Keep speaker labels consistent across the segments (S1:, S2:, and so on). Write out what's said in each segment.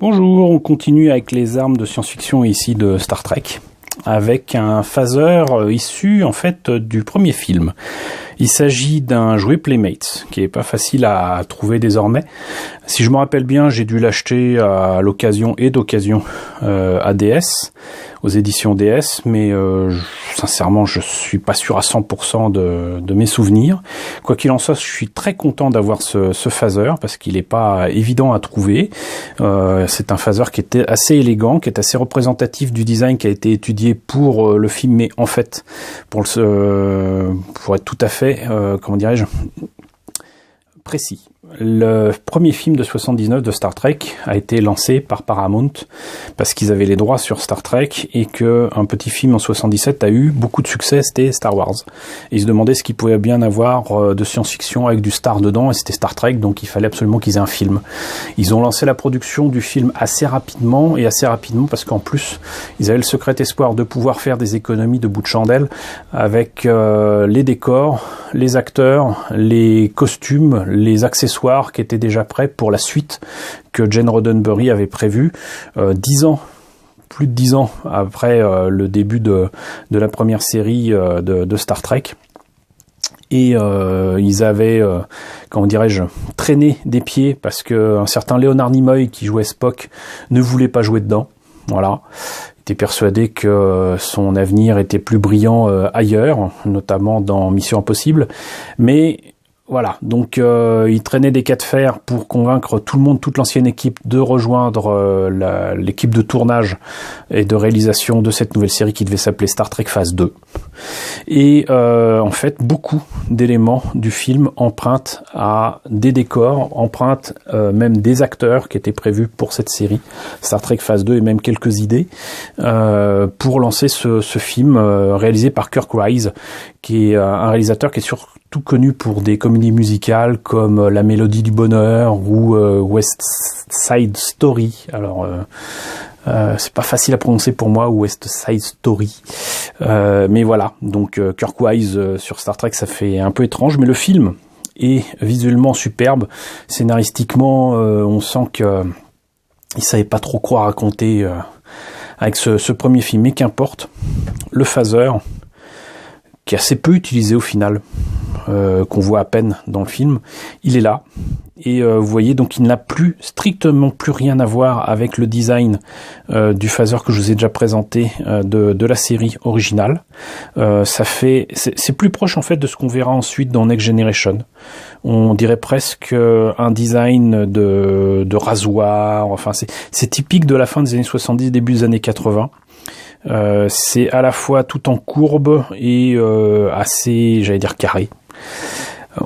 S1: Bonjour, on continue avec les armes de science-fiction ici de Star Trek, avec un phaser issu en fait du premier film. Il s'agit d'un jouet Playmates, qui est pas facile à trouver désormais. Si je me rappelle bien, j'ai dû l'acheter à l'occasion et d'occasion à DS, aux éditions DS, mais sincèrement, je suis pas sûr à 100% de mes souvenirs. Quoi qu'il en soit, je suis très content d'avoir ce phaser, parce qu'il est pas évident à trouver. C'est un phaser qui était assez élégant, qui est assez représentatif du design qui a été étudié pour le film, mais en fait, pour être tout à fait comment dirais-je, précis. Le premier film de 79 de Star Trek a été lancé par Paramount parce qu'ils avaient les droits sur Star Trek et que un petit film en 77 a eu beaucoup de succès, c'était Star Wars. Et ils se demandaient ce qu'ils pouvaient bien avoir de science-fiction avec du star dedans, et c'était Star Trek, donc il fallait absolument qu'ils aient un film. Ils ont lancé la production du film assez rapidement parce qu'en plus ils avaient le secret espoir de pouvoir faire des économies de bout de chandelle avec les décors, les acteurs, les costumes, les accessoires qui étaient déjà prêts pour la suite que Gene Roddenberry avait prévu 10 ans, plus de 10 ans après le début de la première série de Star Trek. Et ils avaient, comment dirais-je, traîné des pieds parce que un certain Leonard Nimoy qui jouait Spock ne voulait pas jouer dedans. Voilà. Il était persuadé que son avenir était plus brillant ailleurs, notamment dans Mission Impossible. Mais voilà, donc il traînait des cas de fer pour convaincre tout le monde, toute l'ancienne équipe, de rejoindre l'équipe de tournage et de réalisation de cette nouvelle série qui devait s'appeler Star Trek Phase 2. Et en fait, beaucoup d'éléments du film empruntent à des décors, empruntent même des acteurs qui étaient prévus pour cette série Star Trek Phase 2 et même quelques idées pour lancer ce film réalisé par Kirk Wise, qui est un réalisateur qui est surtout connu pour des comédies musicales comme La Mélodie du Bonheur ou West Side Story. Alors c'est pas facile à prononcer pour moi, West Side Story, mais voilà, donc Kirk Wise sur Star Trek, ça fait un peu étrange, mais le film est visuellement superbe, scénaristiquement on sent que il savait pas trop quoi raconter avec ce premier film, mais qu'importe, le phaser qui est assez peu utilisé au final, qu'on voit à peine dans le film, il est là. Et vous voyez, donc il n'a strictement plus rien à voir avec le design du phaser que je vous ai déjà présenté de la série originale. C'est plus proche en fait de ce qu'on verra ensuite dans Next Generation. On dirait presque un design de rasoir. Enfin, c'est typique de la fin des années 70, début des années 80. C'est à la fois tout en courbe et assez, j'allais dire, carré.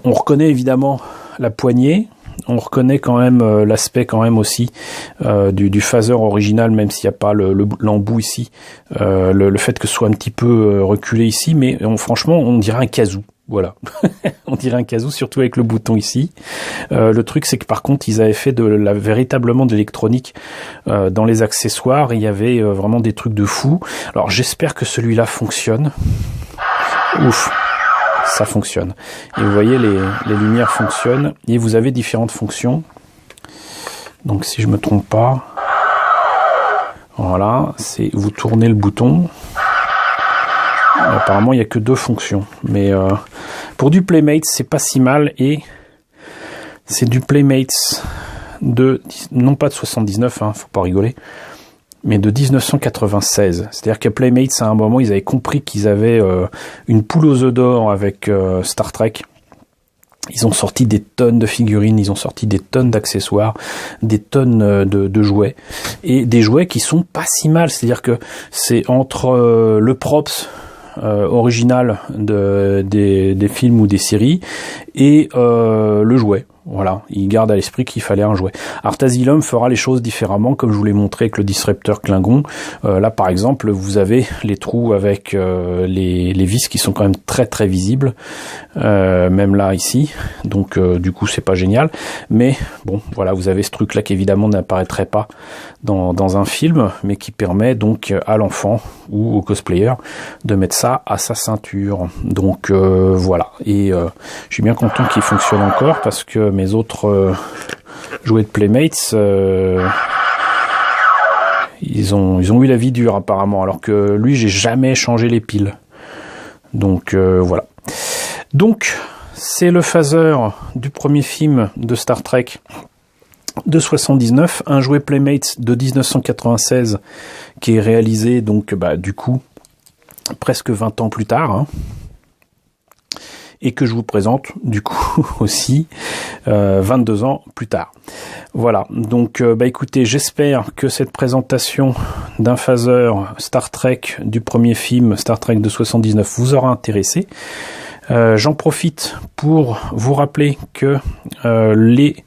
S1: On reconnaît évidemment la poignée, on reconnaît quand même l'aspect quand même aussi du phaser original, même s'il n'y a pas l'embout ici, le fait que ce soit un petit peu reculé ici, mais franchement on dirait un kazoo. Voilà, on dirait un kazoo, surtout avec le bouton ici. Le truc, c'est que par contre, ils avaient fait véritablement de l'électronique dans les accessoires. Il y avait vraiment des trucs de fou. Alors, j'espère que celui-là fonctionne. Ouf, ça fonctionne. Et vous voyez, les lumières fonctionnent. Et vous avez différentes fonctions. Donc, si je me trompe pas, voilà, vous tournez le bouton. Apparemment, il n'y a que 2 fonctions. Mais pour du Playmates, c'est pas si mal. Et c'est du Playmates non pas de 79, faut pas rigoler, mais de 1996. C'est-à-dire que Playmates, à un moment, ils avaient compris qu'ils avaient une poule aux œufs d'or avec Star Trek. Ils ont sorti des tonnes de figurines, ils ont sorti des tonnes d'accessoires, des tonnes de jouets, et des jouets qui sont pas si mal. C'est-à-dire que c'est entre le props original des films ou des séries et le jouet. Voilà, il garde à l'esprit qu'il fallait un jouet. Artasilum fera les choses différemment, comme je vous l'ai montré avec le Disruptor Klingon. Là, par exemple, vous avez les trous avec les vis qui sont quand même très très visibles, même là ici. Donc, du coup, c'est pas génial. Mais bon, voilà, vous avez ce truc-là qui évidemment n'apparaîtrait pas dans un film, mais qui permet donc à l'enfant ou au cosplayer de mettre ça à sa ceinture. Donc voilà. Et je suis bien content qu'il fonctionne encore parce que mes autres jouets de Playmates ils ont eu la vie dure apparemment, alors que lui, j'ai jamais changé les piles. Donc voilà. Donc c'est le phaser du premier film de Star Trek de 79, un jouet Playmates de 1996 qui est réalisé donc du coup presque 20 ans plus tard, hein, et que je vous présente du coup aussi 22 ans plus tard. Voilà, donc écoutez, j'espère que cette présentation d'un phaser Star Trek du premier film Star Trek de 79 vous aura intéressé. J'en profite pour vous rappeler que les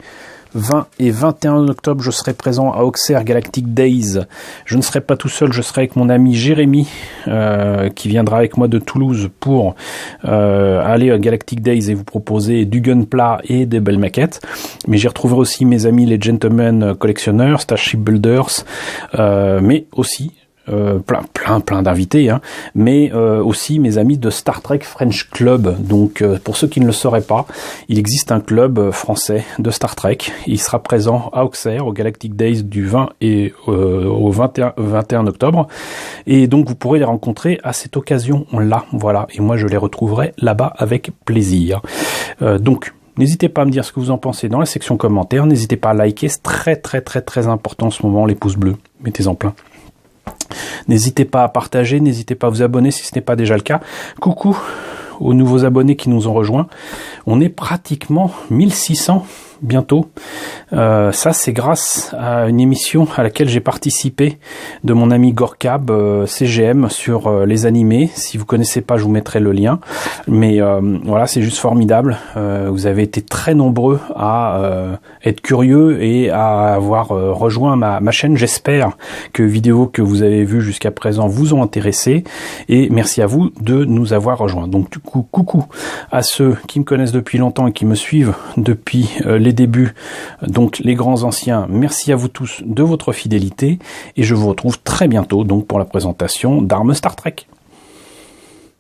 S1: 20 et 21 octobre, je serai présent à Auxerre Galactic Days. Je ne serai pas tout seul, je serai avec mon ami Jérémy, qui viendra avec moi de Toulouse pour aller à Galactic Days et vous proposer du gunpla et des belles maquettes. Mais j'y retrouverai aussi mes amis les Gentlemen collectionneurs, Starship Builders, mais aussi plein d'invités, hein, mais aussi mes amis de Star Trek French Club. Donc pour ceux qui ne le sauraient pas, il existe un club français de Star Trek. Il sera présent à Auxerre au Galactic Days du 20 et au 21 octobre, et donc vous pourrez les rencontrer à cette occasion-là. Voilà, et moi je les retrouverai là-bas avec plaisir. Donc n'hésitez pas à me dire ce que vous en pensez dans la section commentaires. N'hésitez pas à liker, c'est très important en ce moment, les pouces bleus. Mettez-en plein. N'hésitez pas à partager, n'hésitez pas à vous abonner si ce n'est pas déjà le cas. Coucou aux nouveaux abonnés qui nous ont rejoints. On est pratiquement 1600 bientôt. Ça, c'est grâce à une émission à laquelle j'ai participé de mon ami Gorkab, CGM, sur les animés. Si vous connaissez pas, je vous mettrai le lien. Mais voilà, c'est juste formidable. Vous avez été très nombreux à être curieux et à avoir rejoint ma chaîne. J'espère que les vidéos que vous avez vues jusqu'à présent vous ont intéressé. Et merci à vous de nous avoir rejoints. Donc du coup, coucou à ceux qui me connaissent depuis longtemps et qui me suivent depuis les débuts, donc les grands anciens. Merci à vous tous de votre fidélité et je vous retrouve très bientôt donc pour la présentation d'Armes Star Trek.